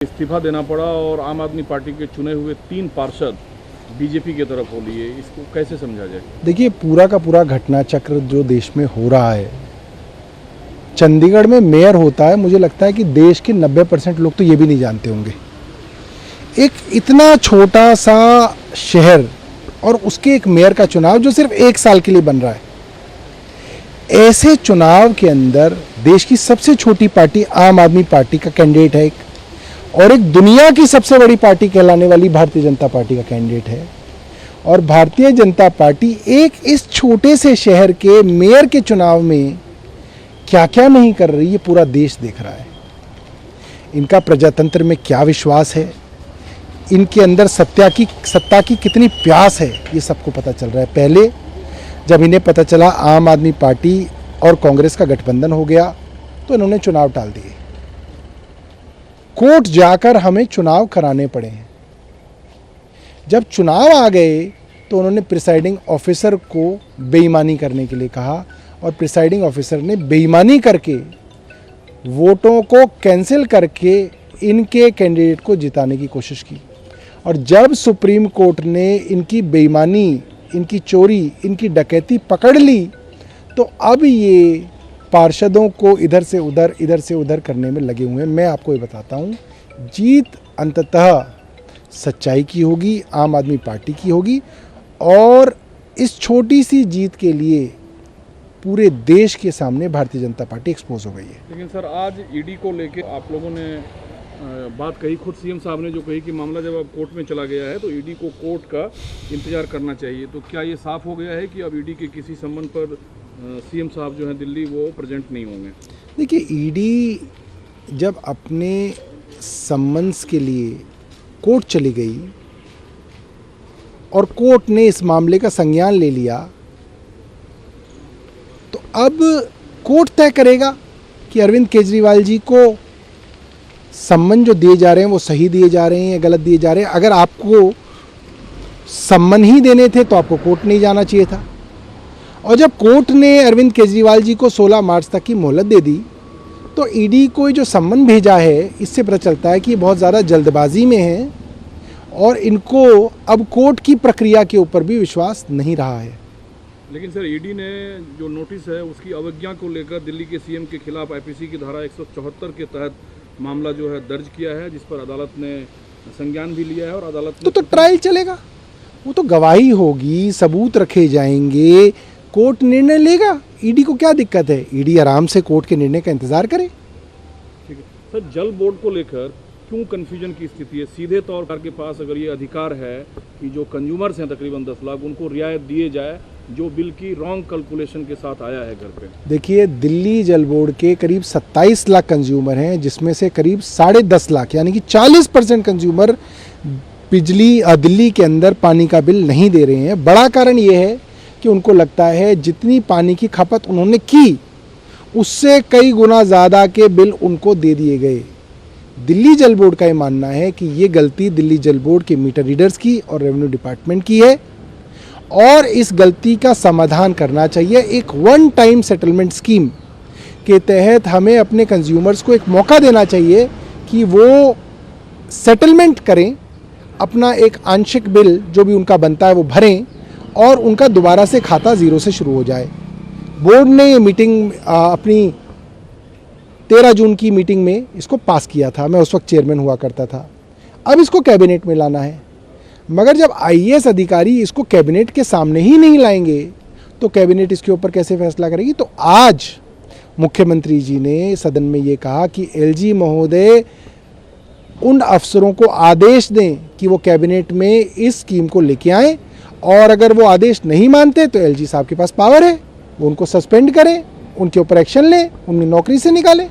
इस्तीफा देना पड़ा और आम आदमी पार्टी के चुने हुए 3 पार्षद बीजेपी की तरफ हो लिए, इसको कैसे समझा जाए? देखिए, पूरा का पूरा घटना चक्र जो देश में हो रहा है, चंडीगढ़ में मेयर होता है, मुझे लगता है कि देश के 90% लोग तो ये भी नहीं जानते होंगे। एक इतना छोटा सा शहर और उसके एक मेयर का चुनाव जो सिर्फ 1 साल के लिए बन रहा है, ऐसे चुनाव के अंदर देश की सबसे छोटी पार्टी आम आदमी पार्टी का कैंडिडेट है और एक दुनिया की सबसे बड़ी पार्टी कहलाने वाली भारतीय जनता पार्टी का कैंडिडेट है। और भारतीय जनता पार्टी एक इस छोटे से शहर के मेयर के चुनाव में क्या क्या नहीं कर रही, ये पूरा देश देख रहा है। इनका प्रजातंत्र में क्या विश्वास है, इनके अंदर सत्ता की कितनी प्यास है, ये सबको पता चल रहा है। पहले जब इन्हें पता चला आम आदमी पार्टी और कांग्रेस का गठबंधन हो गया तो इन्होंने चुनाव टाल दिए। कोर्ट जाकर हमें चुनाव कराने पड़े हैं। जब चुनाव आ गए तो उन्होंने प्रिसाइडिंग ऑफिसर को बेईमानी करने के लिए कहा और प्रिसाइडिंग ऑफिसर ने बेईमानी करके वोटों को कैंसिल करके इनके कैंडिडेट को जिताने की कोशिश की। और जब सुप्रीम कोर्ट ने इनकी बेईमानी, इनकी चोरी, इनकी डकैती पकड़ ली तो अब ये पार्षदों को इधर से उधर करने में लगे हुए हैं। मैं आपको ये बताता हूँ, जीत अंततः सच्चाई की होगी, आम आदमी पार्टी की होगी। और इस छोटी सी जीत के लिए पूरे देश के सामने भारतीय जनता पार्टी एक्सपोज हो गई है। लेकिन सर, आज ईडी को लेके आप लोगों ने बात कही, खुद सीएम साहब ने जो कही कि मामला जब अब कोर्ट में चला गया है तो ईडी को कोर्ट का इंतजार करना चाहिए। तो क्या ये साफ हो गया है कि अब ईडी के किसी संबंध पर सीएम साहब जो हैं दिल्ली वो प्रेजेंट नहीं होंगे? देखिए, ईडी जब अपने सम्मन्स के लिए कोर्ट चली गई और कोर्ट ने इस मामले का संज्ञान ले लिया तो अब कोर्ट तय करेगा कि अरविंद केजरीवाल जी को सम्मन जो दिए जा रहे हैं वो सही दिए जा रहे हैं या गलत दिए जा रहे हैं। अगर आपको सम्मन ही देने थे तो आपको कोर्ट नहीं जाना चाहिए था। और जब कोर्ट ने अरविंद केजरीवाल जी को 16 मार्च तक की मोहलत दे दी तो ईडी को जो सम्मन भेजा है, इससे पता चलता है कि ये बहुत ज़्यादा जल्दबाजी में है और इनको अब कोर्ट की प्रक्रिया के ऊपर भी विश्वास नहीं रहा है। लेकिन सर, ईडी ने जो नोटिस है उसकी अवज्ञा को लेकर दिल्ली के सीएम के खिलाफ आईपीसी की धारा 174 के तहत मामला जो है दर्ज किया है, जिस पर अदालत ने संज्ञान भी लिया है और अदालत ने तो ट्रायल चलेगा, वो तो गवाही होगी, सबूत रखे जाएंगे, कोर्ट निर्णय लेगा। ईडी को क्या दिक्कत है? ईडी आराम से कोर्ट के निर्णय का इंतजार करे। ठीक है सर, जल बोर्ड को लेकर क्यों कन्फ्यूजन की स्थिति है? सीधे तौर पर के पास अगर ये अधिकार है कि जो कंज्यूमर्स हैं तकरीबन 10 लाख, उनको रियायत दिए जाए जो बिल की रॉन्ग कैलकुलेशन के साथ आया है घर पे। देखिए, दिल्ली जल बोर्ड के करीब 27 लाख कंज्यूमर हैं, जिसमें से करीब 10.5 लाख यानी कि 40% कंज्यूमर दिल्ली के अंदर पानी का बिल नहीं दे रहे हैं। बड़ा कारण ये है कि उनको लगता है जितनी पानी की खपत उन्होंने की उससे कई गुना ज़्यादा के बिल उनको दे दिए गए। दिल्ली जल बोर्ड का ये मानना है कि ये गलती दिल्ली जल बोर्ड के मीटर रीडर्स की और रेवेन्यू डिपार्टमेंट की है और इस गलती का समाधान करना चाहिए। एक वन टाइम सेटलमेंट स्कीम के तहत हमें अपने कंज्यूमर्स को एक मौका देना चाहिए कि वो सेटलमेंट करें, अपना एक आंशिक बिल जो भी उनका बनता है वो भरें और उनका दोबारा से खाता ज़ीरो से शुरू हो जाए। बोर्ड ने ये मीटिंग अपनी 13 जून की मीटिंग में इसको पास किया था। मैं उस वक्त चेयरमैन हुआ करता था। अब इसको कैबिनेट में लाना है, मगर जब आईएएस अधिकारी इसको कैबिनेट के सामने ही नहीं लाएंगे तो कैबिनेट इसके ऊपर कैसे फैसला करेगी? तो आज मुख्यमंत्री जी ने सदन में ये कहा कि एलजी महोदय उन अफसरों को आदेश दें कि वो कैबिनेट में इस स्कीम को लेके आएँ और अगर वो आदेश नहीं मानते तो एलजी साहब के पास पावर है, वो उनको सस्पेंड करें, उनके ऊपर एक्शन लें, उन्हें नौकरी से निकालें।